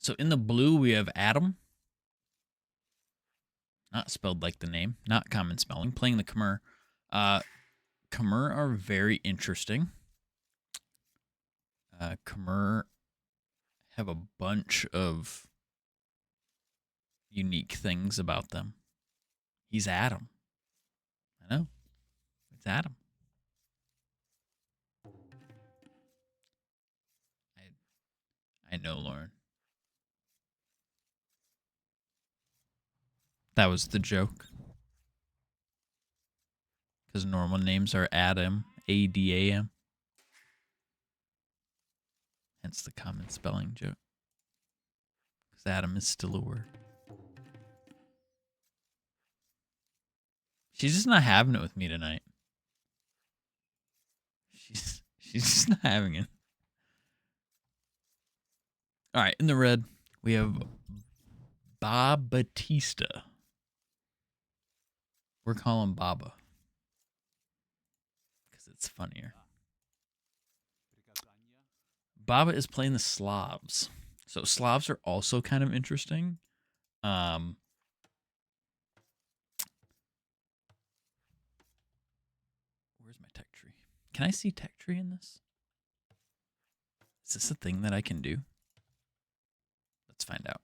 So in the blue, we have Adam. Not spelled like the name, not common spelling. Playing the Khmer. Khmer are very interesting. Khmer have a bunch of unique things about them. He's Adam. I know. It's Adam. I know, Lauren. That was the joke. Because normal names are Adam, A-D-A-M. Hence the common spelling joke. Because Adam is still a word. She's just not having it with me tonight. She's just not having it. All right, in the red, we have Bob Batista. We're calling Baba because it's funnier. Baba is playing the Slavs. So Slavs are also kind of interesting. Where's my tech tree? Can I see tech tree in this? Is this a thing that I can do? Let's find out.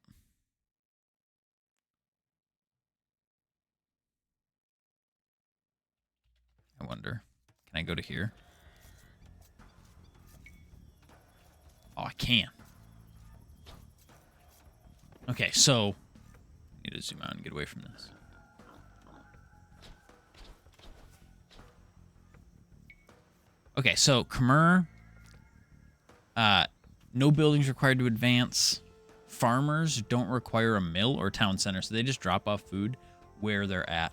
I wonder. Can I go to here? Oh, I can. Okay, so I need to zoom out and get away from this. Okay, so Khmer, no buildings required to advance. Farmers don't require a mill or town center, so they just drop off food where they're at.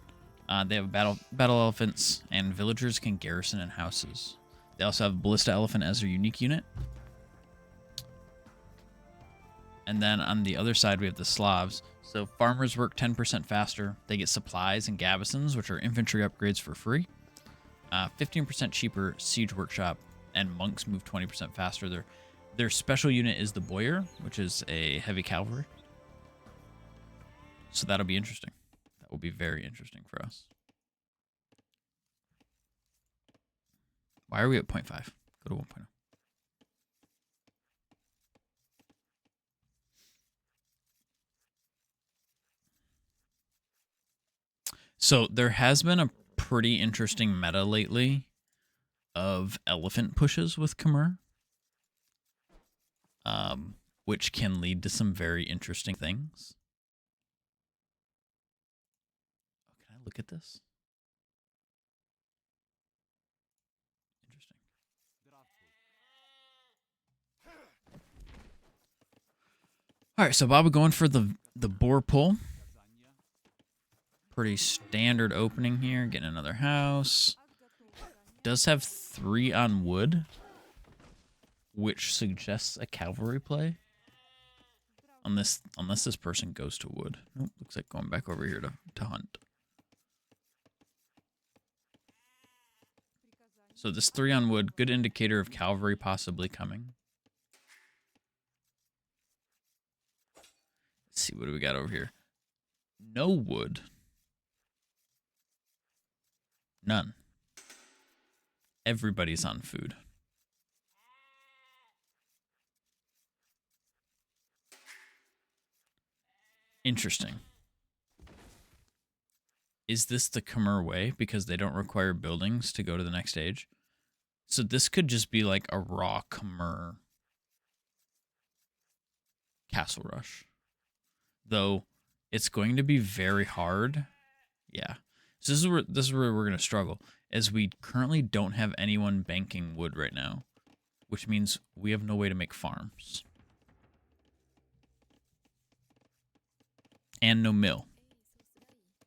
They have battle elephants, and villagers can garrison in houses. They also have ballista elephant as their unique unit. And then on the other side, we have the Slavs. So farmers work 10% faster. They get supplies and gabesons, which are infantry upgrades for free. 15% cheaper siege workshop, and monks move 20% faster. Their special unit is the Boyar, which is a heavy cavalry. So that'll be interesting. That will be very interesting for us. Why are we at 0.5? Go to 1.0. So there has been a pretty interesting meta lately of elephant pushes with Khmer, which can lead to some very interesting things. Oh, can I look at this? Interesting. All right, so Baba going for the boar pull. Pretty standard opening here. Getting another house. Does have 3 on wood, which suggests a cavalry play. Unless this person goes to wood. Nope, looks like going back over here to hunt. So this 3 on wood, good indicator of cavalry possibly coming. Let's see, what do we got over here? No wood. None. Everybody's on food. Interesting. Is this the Khmer way? Because they don't require buildings to go to the next stage. So this could just be like a raw Khmer castle rush. Though it's going to be very hard. Yeah. So this is where we're going to struggle, as we currently don't have anyone banking wood right now, which means we have no way to make farms. And no mill.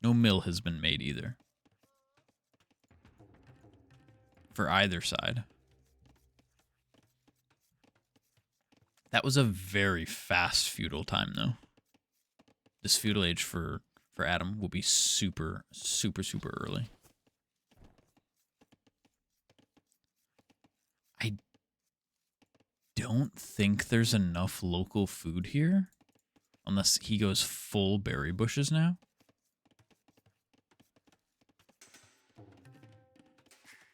No mill has been made either. For either side. That was a very fast feudal time, though. This feudal age for Adam will be super, super, super early. I don't think there's enough local food here unless he goes full berry bushes now.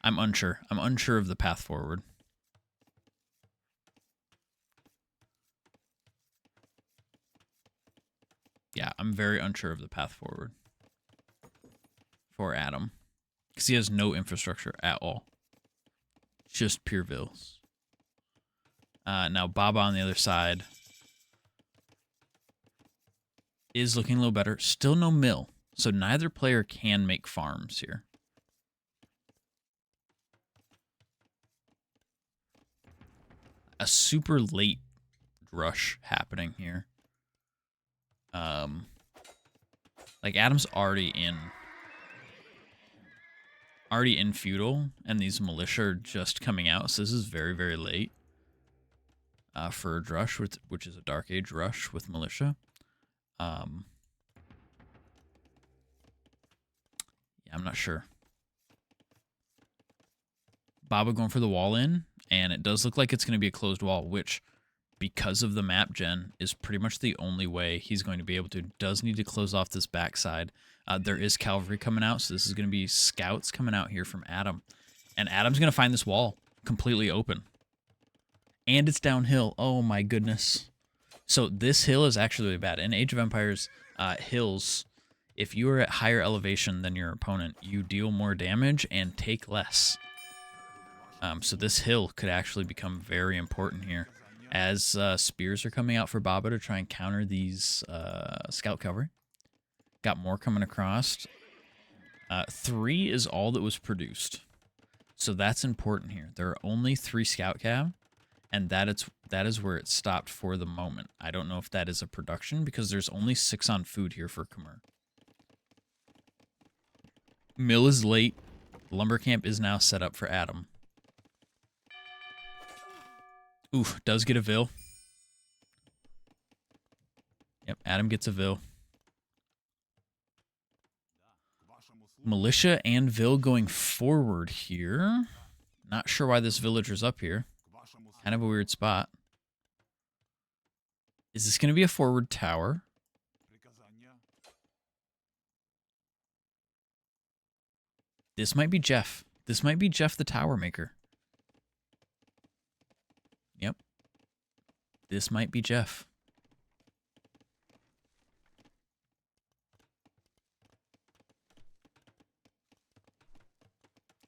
I'm unsure. I'm unsure of the path forward. Yeah, I'm very unsure of the path forward for Adam. Because he has no infrastructure at all. Just pure vills. Now Baba on the other side is looking a little better. Still no mill. So neither player can make farms here. A super late rush happening here. Like Adam's already in feudal, and these militia are just coming out, so this is very, very late for a drush, which is a Dark Age rush with militia. Yeah, I'm not sure. Baba going for the wall in, and it does look like it's going to be a closed wall, which, because of the map gen, is pretty much the only way he's going to be able to. Does need to close off this backside. There is cavalry coming out, so this is going to be scouts coming out here from Adam. And Adam's going to find this wall completely open. And it's downhill. Oh my goodness. So this hill is actually really bad. In Age of Empires, hills, if you are at higher elevation than your opponent, you deal more damage and take less. So this hill could actually become very important here, as spears are coming out for Baba to try and counter these scout cavalry. Got more coming across. 3 is all that was produced. So that's important here. There are only 3 scout cav, and that is where it stopped for the moment. I don't know if that is a production, because there's only 6 on food here for Khmer. Mill is late. Lumber camp is now set up for Adam. Ooh, does get a Vil. Yep, Adam gets a Vil. Militia and Vil going forward here. Not sure why this villager's up here. Kind of a weird spot. Is this going to be a forward tower? This might be Jeff. This might be Jeff the Tower Maker. Yep. This might be Jeff.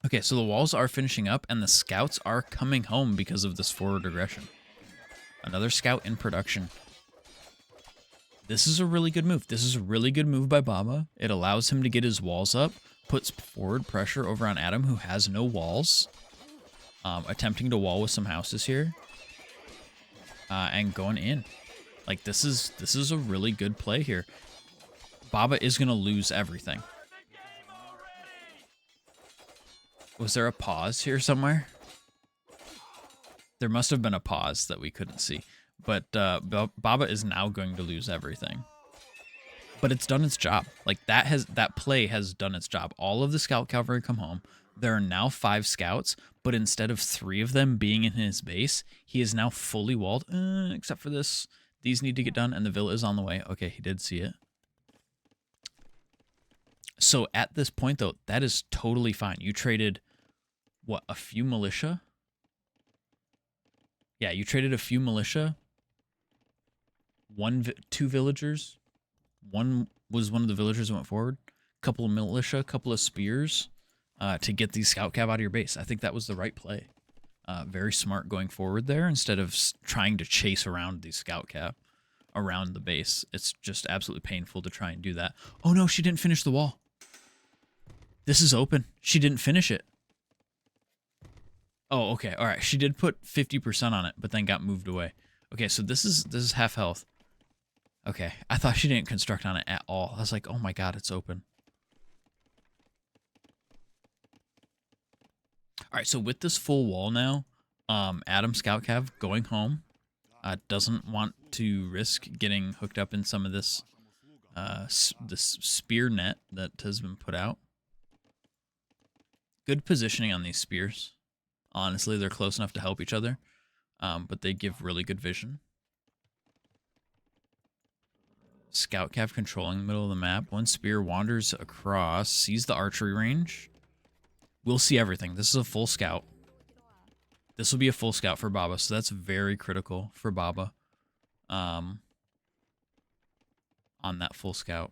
Okay, so the walls are finishing up, and the scouts are coming home because of this forward aggression. Another scout in production. This is a really good move. This is a really good move by Baba. It allows him to get his walls up, puts forward pressure over on Adam, who has no walls. Attempting to wall with some houses here. And going in. Like, this is a really good play here. Baba is going to lose everything. Was there a pause here somewhere? There must have been a pause that we couldn't see. But Baba is now going to lose everything. But it's done its job. Like, that play has done its job. All of the scout cavalry come home. There are now 5 scouts, but instead of 3 of them being in his base, he is now fully walled, except for this. These need to get done, and the villa is on the way. Okay, he did see it. So at this point, though, that is totally fine. You traded, what, a few militia? Yeah, you traded a few militia. 2 villagers. One was one of the villagers that went forward. Couple of militia, couple of spears. To get these scout cav out of your base. I think that was the right play. Very smart going forward there, instead of trying to chase around these scout cav around the base. It's just absolutely painful to try and do that. Oh no, she didn't finish the wall. This is open. She didn't finish it. Oh, okay. All right. She did put 50% on it, but then got moved away. Okay, so this is half health. Okay, I thought she didn't construct on it at all. I was like, oh my god, it's open. All right, so with this full wall now, Adam Scout Cav going home, doesn't want to risk getting hooked up in some of this this spear net that has been put out. Good positioning on these spears. Honestly, they're close enough to help each other, but they give really good vision. Scout cav controlling the middle of the map. One spear wanders across, sees the archery range. We'll see everything. This is a full scout. This will be a full scout for Baba, so that's very critical for Baba. On that full scout.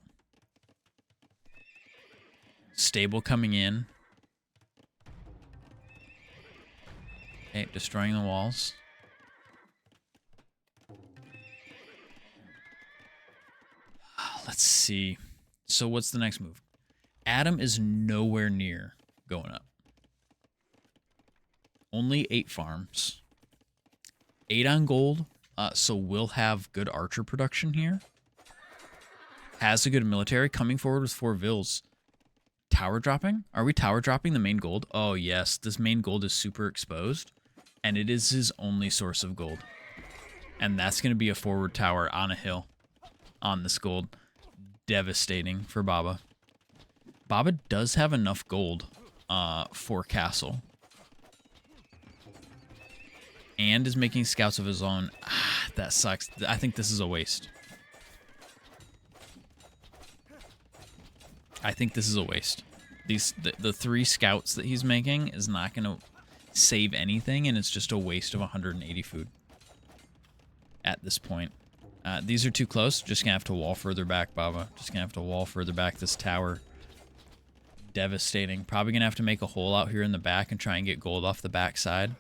Stable coming in. Okay, destroying the walls. Let's see. So what's the next move? Adam is nowhere near going up. Only 8 farms. 8 on gold. So we'll have good archer production here. Has a good military. Coming forward with 4 vills. Tower dropping? Are we tower dropping the main gold? Oh, yes. This main gold is super exposed. And it is his only source of gold. And that's going to be a forward tower on a hill. On this gold. Devastating for Baba. Baba does have enough gold for castle. And is making scouts of his own. Ah, that sucks. I think this is a waste. I think this is a waste. The 3 scouts that he's making is not going to save anything, and it's just a waste of 180 food at this point. These are too close. Just going to have to wall further back, Baba. Just going to have to wall further back this tower. Devastating. Probably going to have to make a hole out here in the back and try and get gold off the backside.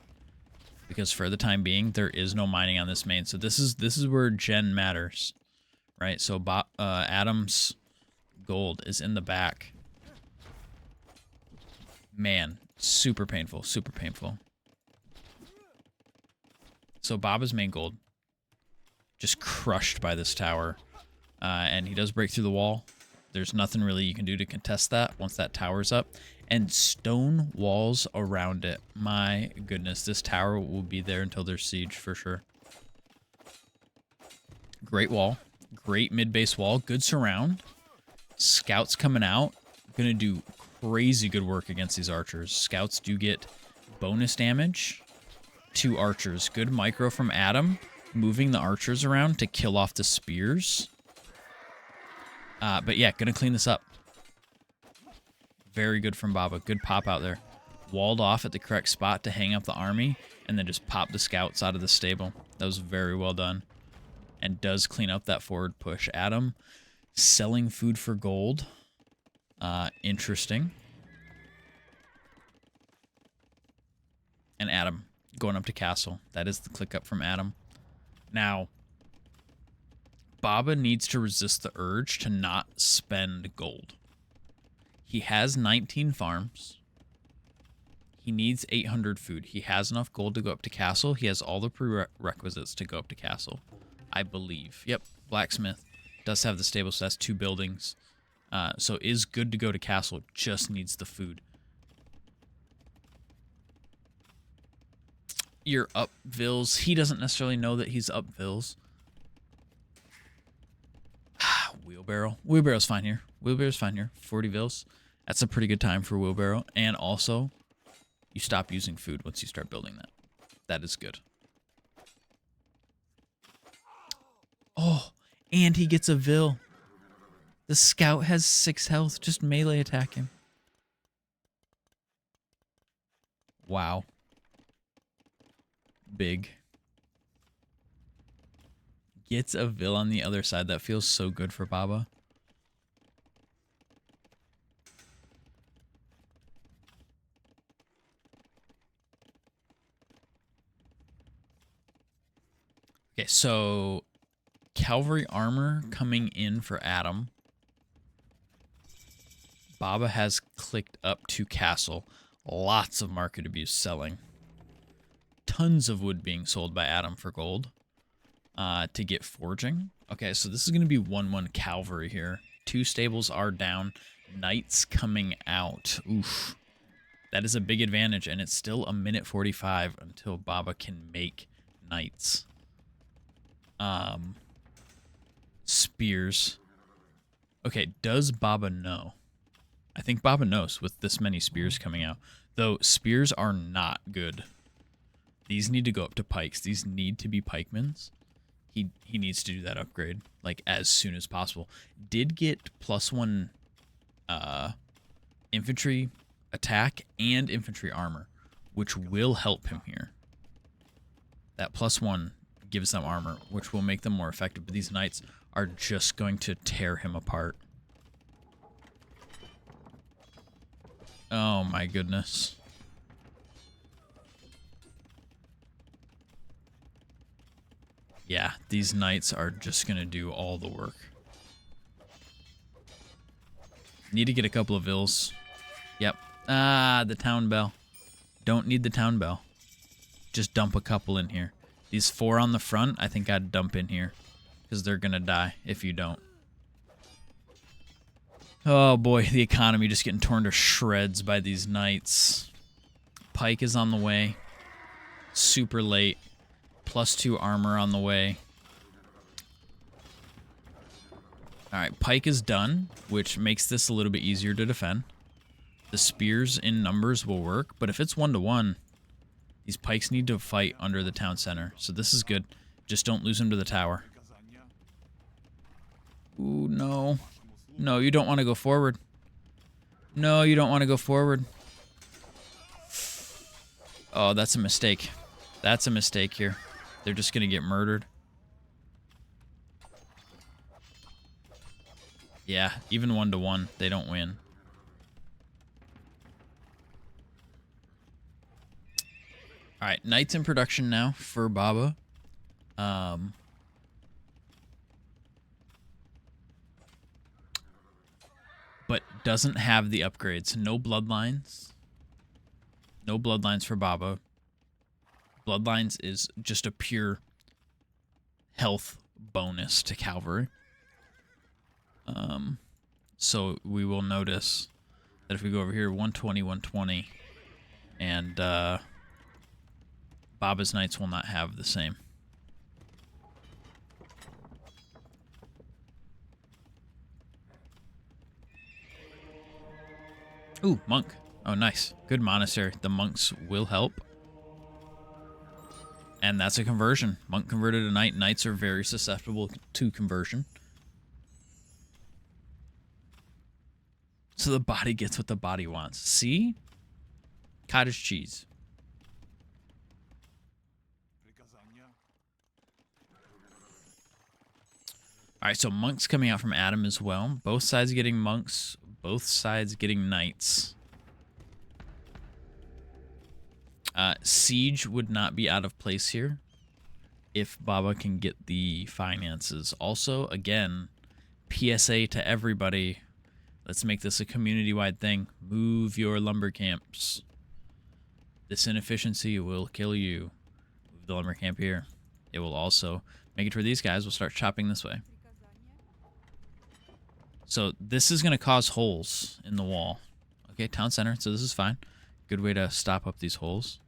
Because for the time being, there is no mining on this main. So this is where gen matters. Right? So Adam's gold is in the back. Man, super painful. Super painful. So Baba's main gold. Just crushed by this tower. And he does break through the wall. There's nothing really you can do to contest that once that tower's up. And stone walls around it. My goodness, this tower will be there until there's siege for sure. Great wall. Great mid-base wall. Good surround. Scouts coming out. Gonna do crazy good work against these archers. Scouts do get bonus damage to archers. Good micro from Adam. Moving the archers around to kill off the spears. But yeah, gonna clean this up. Very good from Baba. Good pop out there. Walled off at the correct spot to hang up the army, and then just pop the scouts out of the stable. That was very well done. And does clean up that forward push. Adam selling food for gold. Interesting. And Adam going up to castle. That is the click up from Adam. Now, Baba needs to resist the urge to not spend gold. He has 19 farms. He needs 800 food. He has enough gold to go up to castle. He has all the prerequisites to go up to castle, I believe. Yep, blacksmith does have the stable, so that's 2 buildings. So is good to go to castle, just needs the food. You're up Vills. He doesn't necessarily know that he's up Vills. Wheelbarrow. Wheelbarrow's fine here. Wheelbarrow's fine here. 40 Vills. That's a pretty good time for Wheelbarrow. And also, you stop using food once you start building that. That is good. Oh, and he gets a Vill. The scout has 6 health. Just melee attack him. Wow. Big. Gets a Vill on the other side. That feels so good for Baba. Okay, so cavalry armor coming in for Adam. Baba has clicked up to castle. Lots of market abuse selling. Tons of wood being sold by Adam for gold to get forging. Okay, so this is going to be 1-1 cavalry here. 2 stables are down. Knights coming out. Oof. That is a big advantage, and it's still a minute 45 until Baba can make knights. Spears. Okay, does Baba know? I think Baba knows with this many spears coming out. Though spears are not good. These need to go up to pikes. These need to be pikemans. he needs to do that upgrade like as soon as possible. Did get +1 infantry attack and infantry armor, which will help him here. That +1 gives them armor, which will make them more effective, but these knights are just going to tear him apart. Oh my goodness. Yeah, these knights are just going to do all the work. Need to get a couple of vills. Yep. Ah, the town bell. Don't need the town bell. Just dump a couple in here. These 4 on the front, I think I'd dump in here. Because they're going to die if you don't. Oh boy, the economy just getting torn to shreds by these knights. Pike is on the way. Super late. +2 armor on the way. Alright, Pike is done, which makes this a little bit easier to defend. The spears in numbers will work, but if it's 1-to-1, these pikes need to fight under the town center. So this is good. Just don't lose them to the tower. Ooh, no. No, you don't want to go forward. No, you don't want to go forward. Oh, that's a mistake. That's a mistake here. They're just going to get murdered. Yeah, even 1-to-1, they don't win. Alright, knights in production now for Baba. But doesn't have the upgrades. No bloodlines. No bloodlines for Baba. Bloodlines is just a pure health bonus to cavalry. So we will notice that if we go over here, 120, 120, and Baba's knights will not have the same. Ooh, monk. Oh, nice. Good monastery. The monks will help. And that's a conversion. Monk converted a knight. Knights are very susceptible to conversion. So the body gets what the body wants. See? Cottage cheese. Alright, so monks coming out from Adam as well. Both sides getting monks. Both sides getting knights. Siege would not be out of place here if Baba can get the finances. Also, again, PSA to everybody. Let's make this a community-wide thing. Move your lumber camps. This inefficiency will kill you. Move the lumber camp here. It will also make it where these guys will start chopping this way. So this is going to cause holes in the wall. Okay, town center, so this is fine. Good way to stop up these holes.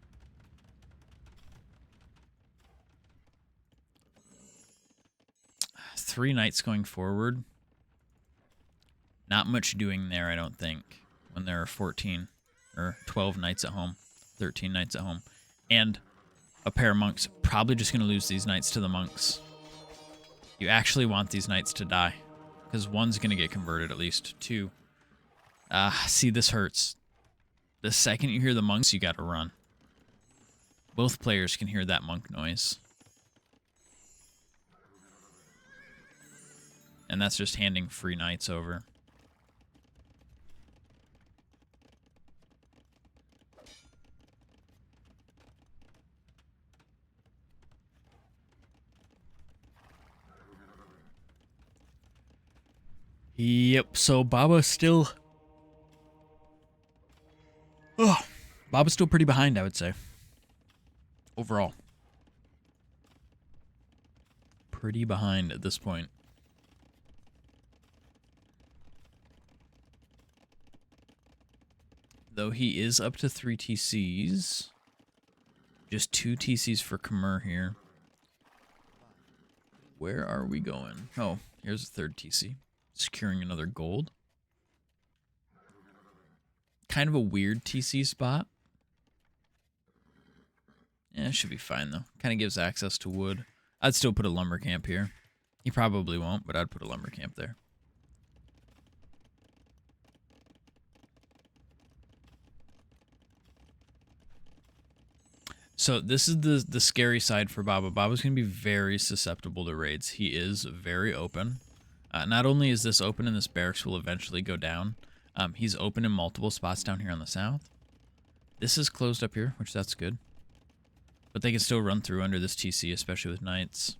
Three knights going forward. Not much doing there, I don't think, when there are 14 or 12 knights at home, 13 knights at home, and a pair of monks. Probably just going to lose these knights to the monks. You actually want these knights to die, because one's going to get converted at least. Two. See, this hurts. The second you hear the monks, you got to run. Both players can hear that monk noise. And that's just handing free knights over. Yep, so Baba's still... Oh, Baba's still pretty behind, I would say. Overall. Pretty behind at this point. Though he is up to 3 TCs. Just 2 TCs for Khmer here. Where are we going? Oh, here's a 3rd TC. Securing another gold. Kind of a weird TC spot. Yeah, it should be fine though. Kind of gives access to wood. I'd still put a lumber camp here. He probably won't, but I'd put a lumber camp there. So this is the scary side for Baba. Baba's going to be very susceptible to raids. He is very open. Not only is this open and this barracks will eventually go down, he's open in multiple spots down here on the south. This is closed up here, which that's good. But they can still run through under this TC, especially with knights.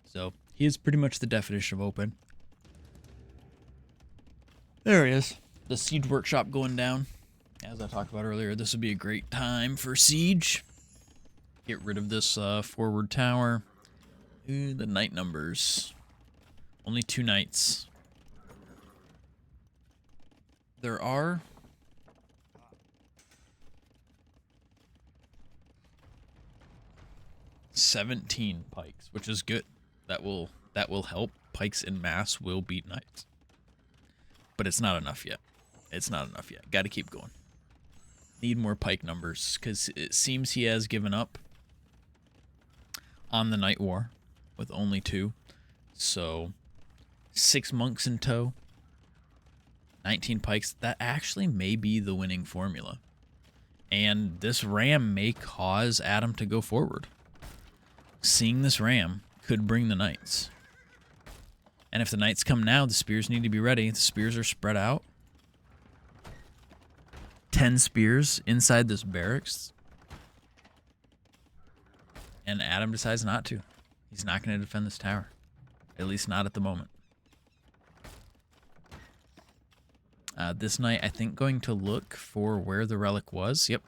So he is pretty much the definition of open. There he is. The siege workshop going down. As I talked about earlier, this would be a great time for siege. Get rid of this forward tower. Ooh, the knight numbers. Only 2 knights. There are 17 pikes, which is good. That will help. Pikes in mass will beat knights. But it's not enough yet. It's not enough yet. Got to keep going. Need more pike numbers, because it seems he has given up on the Night War with only 2. So 6 monks in tow, 19 pikes. That actually may be the winning formula. And this ram may cause Adam to go forward. Seeing this ram could bring the knights. And if the knights come now, the spears need to be ready. The spears are spread out. 10 spears inside this barracks. And Adam decides not to. He's not going to defend this tower. At least not at the moment. This knight, I think, going to look for where the relic was. Yep.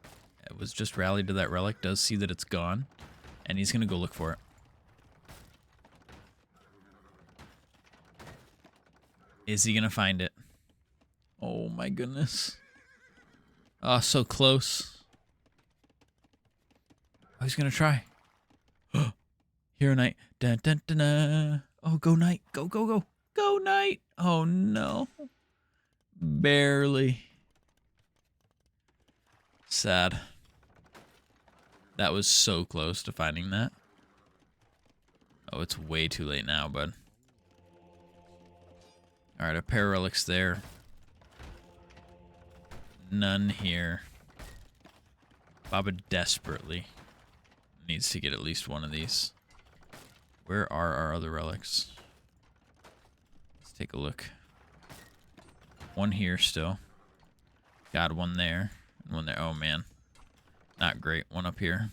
It was just rallied to that relic. Does see that it's gone. And he's going to go look for it. Is he going to find it? Oh my goodness. Oh, so close. Oh, he's going to try. Hero Knight. Dun, dun, dun, dun. Oh, go Knight. Go, go, go. Go Knight. Oh no. Barely. Sad. That was so close to finding that. Oh, it's way too late now, bud. Alright, a pair of relics there. None here. Baba desperately needs to get at least one of these. Where are our other relics? Let's take a look. One here still. Got one there. And one there. Oh, man. Not great. One up here.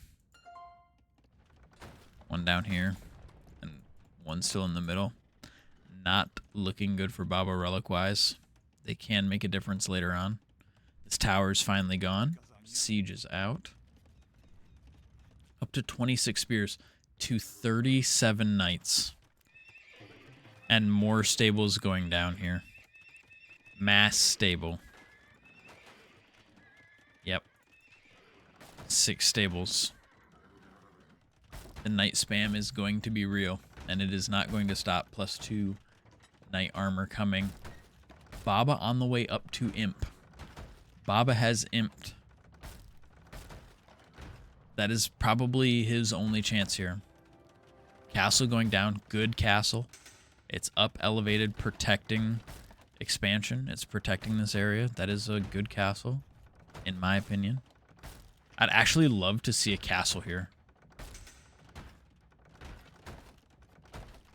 One down here. And one still in the middle. Not looking good for Baba relic-wise. They can make a difference later on. This tower's finally gone. Siege is out. Up to 26 spears to 37 knights. And more stables going down here. Mass stable. Yep. 6 stables. The knight spam is going to be real. And it is not going to stop. +2 knight armor coming. Baba on the way up to imp. Baba has imped. That is probably his only chance here. Castle going down. Good castle. It's up elevated, protecting expansion. It's protecting this area. That is a good castle, in my opinion. I'd actually love to see a castle here.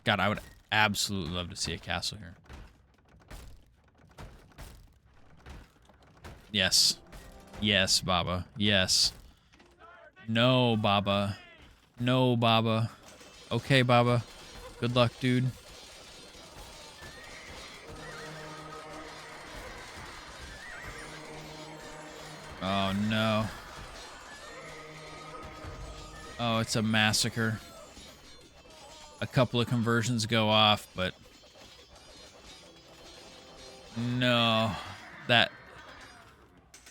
God, I would absolutely love to see a castle here. Yes. Yes, Baba. Yes. No, Baba. No, Baba. Okay, Baba. Good luck, dude. Oh, no. Oh, it's a massacre. A couple of conversions go off, but... No. That...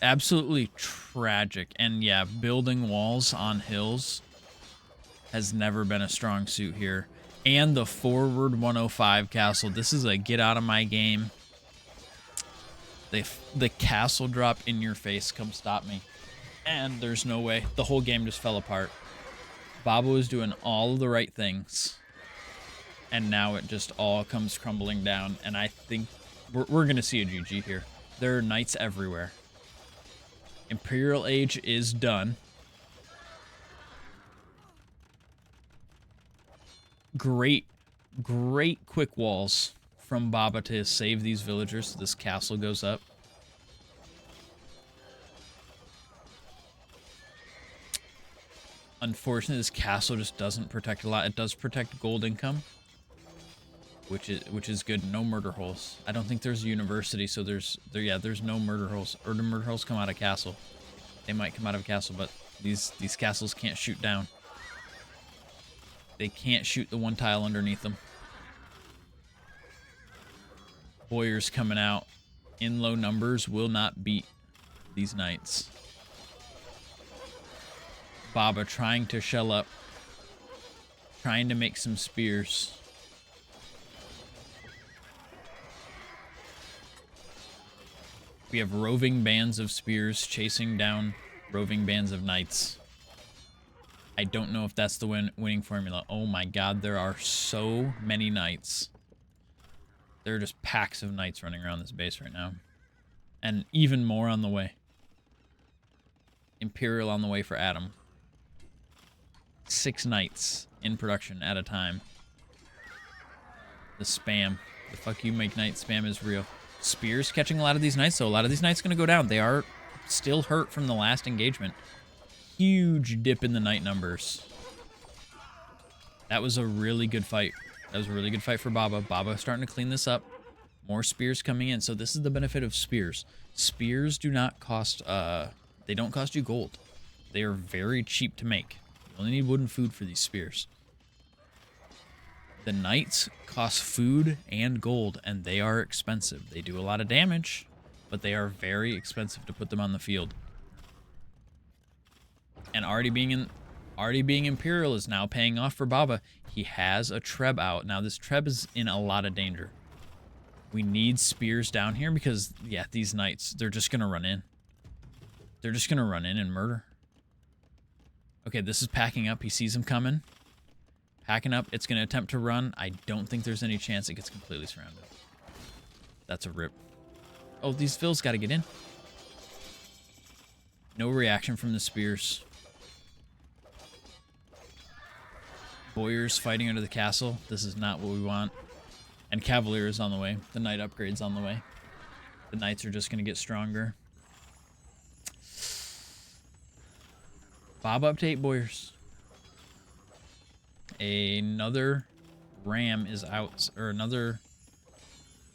Absolutely tragic. And yeah, building walls on hills has never been a strong suit here. And the forward 105 castle. This is a get out of my game. The castle drop in your face. Come stop me. And there's no way. The whole game just fell apart. Baba was doing all of the right things, and now it just all comes crumbling down, and I think we're going to see a GG here. There are knights everywhere. Imperial Age is done. Great quick walls from Baba to save these villagers so this castle goes up. Unfortunately, this castle just doesn't protect a lot. It does protect gold income, which is good. No murder holes. I don't think there's a university, so there's no murder holes. Or do murder holes come out of castle? They might come out of a castle, but these castles can't shoot down. They can't shoot the one tile underneath them. Warriors coming out in low numbers will not beat these knights. Baba trying to shell up, trying to make some spears. We have roving bands of spears chasing down roving bands of knights. I don't know if that's the winning formula. Oh my god, there are so many knights. There are just packs of knights running around this base right now. And even more on the way. Imperial on the way for Adam. 6 knights in production at a time. The spam. The fuck you make knight spam is real. Spears catching a lot of these knights, so a lot of these knights going to go down. They are still hurt from the last engagement. Huge dip in the knight numbers. That was a really good fight. That was a really good fight for Baba. Baba starting to clean this up. More spears coming in. So this is the benefit of spears. Spears do not cost, they don't cost you gold. They are very cheap to make. You only need wooden food for these spears. The knights cost food and gold, and they are expensive. They do a lot of damage, but they are very expensive to put them on the field. And already being Imperial is now paying off for Baba. He has a Treb out. Now this Treb is in a lot of danger. We need spears down here because, yeah, these knights, they're just going to run in. They're just going to run in and murder. Okay, this is packing up. He sees him coming. Packing up. It's going to attempt to run. I don't think there's any chance it gets completely surrounded. That's a rip. Oh, these Phils got to get in. No reaction from the spears. Warriors fighting under the castle. This is not what we want. And Cavalier is on the way. The knight upgrade's on the way. The knights are just going to get stronger. Baba update, Warriors. Another ram is out, or another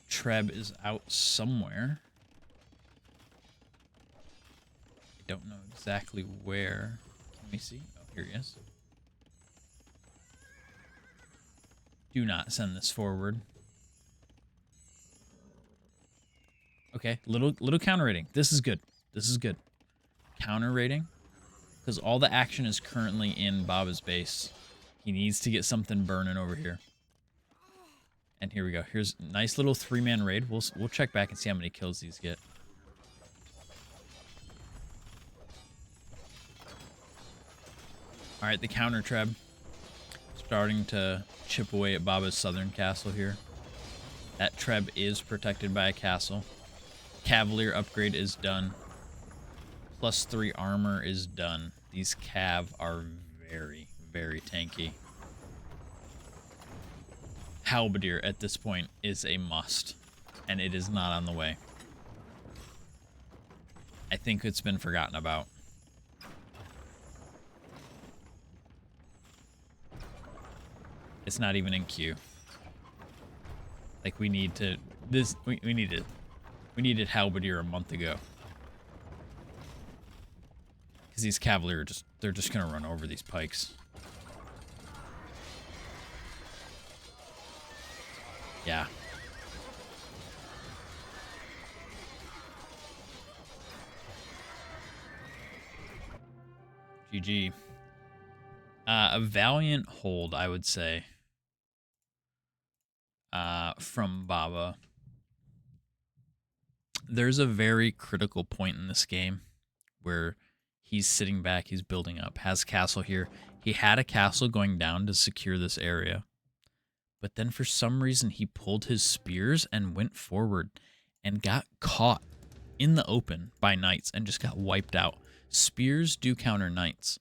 Treb is out somewhere. I don't know exactly where. Can we see? Oh, here he is. Do not send this forward. Okay, little counter rating. This is good. This is good. Counter rating, because all the action is currently in Baba's base. He needs to get something burning over here. And here we go. Here's a nice little 3-man raid. We'll check back and see how many kills these get. All right, the counter Treb starting to chip away at Baba's southern castle here. That Treb is protected by a castle. Cavalier upgrade is done. +3 armor is done. These Cav are very, very tanky. Halberdier at this point is a must, and it is not on the way. I think it's been forgotten about. It's not even in queue. Like, we need to... We needed Halberdier a month ago. Because these Cavalier they're just gonna run over these pikes. Yeah. GG. A valiant hold, I would say. From Baba. There's a very critical point in this game where he's sitting back, he's building up, has castle here. He had a castle going down to secure this area. But then for some reason he pulled his spears and went forward and got caught in the open by knights and just got wiped out. Spears do counter knights,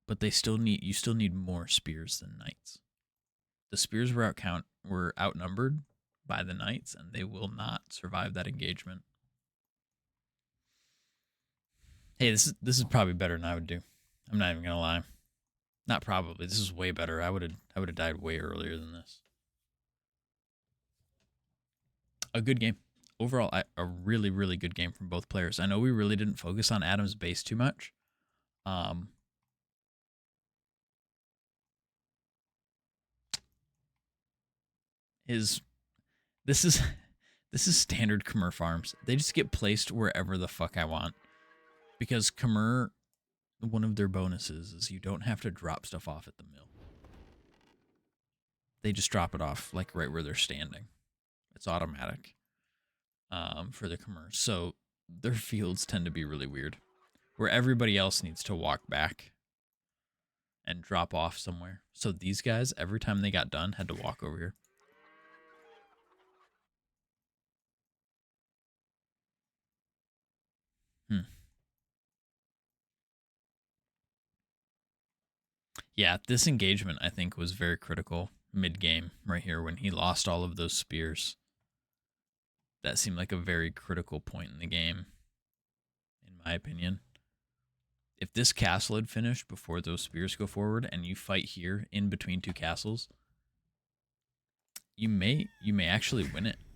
but you still need more spears than knights. The spears were outnumbered by the knights, and they will not survive that engagement. Hey, this is probably better than I would do. I'm not even gonna lie. Not probably. This is way better. I would have died way earlier than this. A good game. Overall, a really, really good game from both players. I know we really didn't focus on Adam's base too much. This is this is standard Khmer farms. They just get placed wherever the fuck I want. Because Khmer, one of their bonuses is you don't have to drop stuff off at the mill. They just drop it off like right where they're standing. It's automatic for the Khmer. So their fields tend to be really weird, where everybody else needs to walk back and drop off somewhere. So these guys, every time they got done, had to walk over here. Yeah, this engagement, I think, was very critical mid-game right here when he lost all of those spears. That seemed like a very critical point in the game, in my opinion. If this castle had finished before those spears go forward and you fight here in between two castles, you may actually win it.